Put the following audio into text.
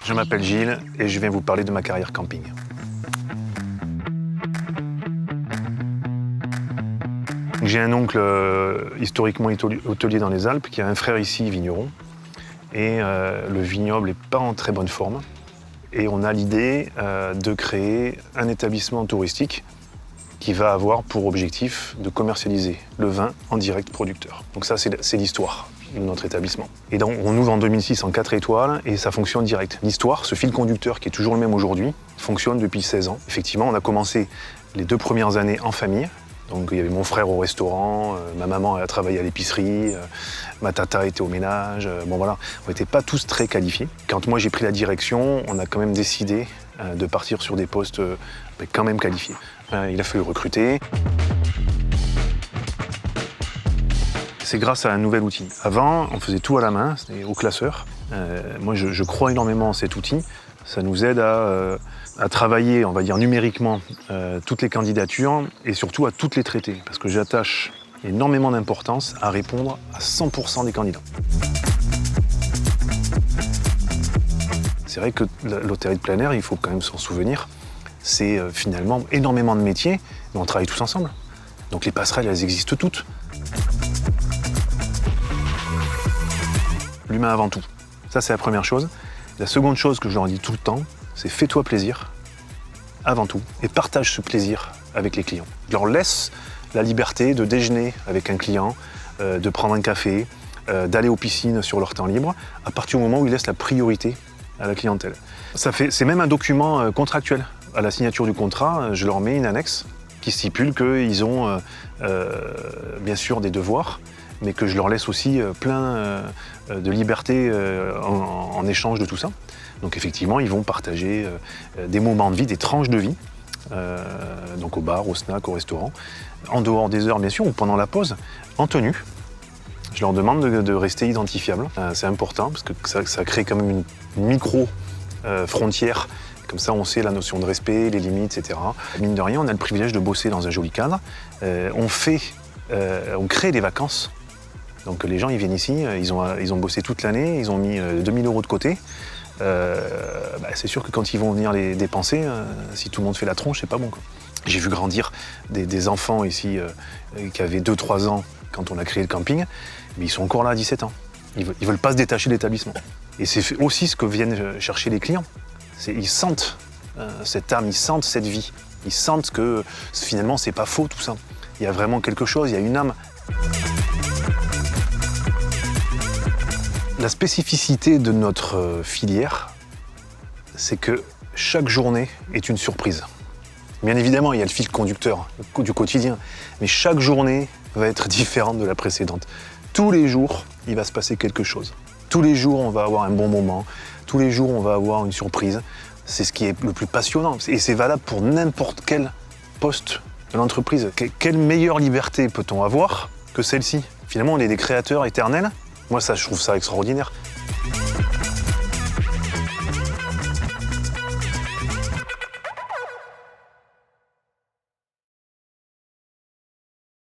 Je m'appelle Gilles et je viens vous parler de ma carrière camping. J'ai un oncle historiquement hôtelier dans les Alpes qui a un frère ici, vigneron. Et le vignoble n'est pas en très bonne forme. Et on a l'idée de créer un établissement touristique qui va avoir pour objectif de commercialiser le vin en direct producteur. Donc ça, c'est l'histoire de notre établissement. Et donc, on ouvre en 2006 en 4 étoiles et ça fonctionne direct. L'histoire, ce fil conducteur qui est toujours le même aujourd'hui, fonctionne depuis 16 ans. Effectivement, on a commencé les 2 premières années en famille. Donc il y avait mon frère au restaurant, ma maman a travaillé à l'épicerie, ma tata était au ménage. Bon voilà, on n'était pas tous très qualifiés. Quand moi j'ai pris la direction, on a quand même décidé de partir sur des postes quand même qualifiés. Il a fallu recruter. C'est grâce à un nouvel outil. Avant, on faisait tout à la main, c'était au classeur. Moi je crois énormément en cet outil. Ça nous aide à travailler, on va dire numériquement, toutes les candidatures et surtout à toutes les traiter. Parce que j'attache énormément d'importance à répondre à 100% des candidats. C'est vrai que l'hôtellerie de plein air, il faut quand même s'en souvenir, c'est finalement énormément de métiers, mais on travaille tous ensemble. Donc les passerelles, elles existent toutes. L'humain avant tout. Ça, c'est la première chose. La seconde chose que je leur dis tout le temps, c'est fais-toi plaisir, avant tout, et partage ce plaisir avec les clients. Je leur laisse la liberté de déjeuner avec un client, de prendre un café, d'aller aux piscines sur leur temps libre, à partir du moment où ils laissent la priorité à la clientèle. C'est même un document contractuel. À la signature du contrat, je leur mets une annexe qui stipule qu'ils ont bien sûr des devoirs, mais que je leur laisse aussi plein de liberté en échange de tout ça. Donc effectivement, ils vont partager des moments de vie, des tranches de vie, donc au bar, au snack, au restaurant, en dehors des heures bien sûr, ou pendant la pause, en tenue. Je leur demande de rester identifiables. C'est important parce que ça crée quand même une micro-frontière. Comme ça, on sait la notion de respect, les limites, etc. Mine de rien, on a le privilège de bosser dans un joli cadre. On crée des vacances. Donc les gens, ils viennent ici, ils ont bossé toute l'année, ils ont mis 2000 € de côté. C'est sûr que quand ils vont venir les dépenser, si tout le monde fait la tronche, c'est pas bon, quoi. J'ai vu grandir des enfants ici qui avaient 2-3 ans quand on a créé le camping, mais ils sont encore là à 17 ans. Ils veulent pas se détacher de l'établissement. Et c'est aussi ce que viennent chercher les clients. Ils sentent cette âme, ils sentent cette vie. Ils sentent que finalement, c'est pas faux tout ça. Il y a vraiment quelque chose, il y a une âme. La spécificité de notre filière, c'est que chaque journée est une surprise. Bien évidemment, il y a le fil conducteur du quotidien, mais chaque journée va être différente de la précédente. Tous les jours, il va se passer quelque chose. Tous les jours, on va avoir un bon moment. Tous les jours, on va avoir une surprise. C'est ce qui est le plus passionnant. Et c'est valable pour n'importe quel poste de l'entreprise. Quelle meilleure liberté peut-on avoir que celle-ci ? Finalement, on est des créateurs éternels. Moi, ça, je trouve ça extraordinaire.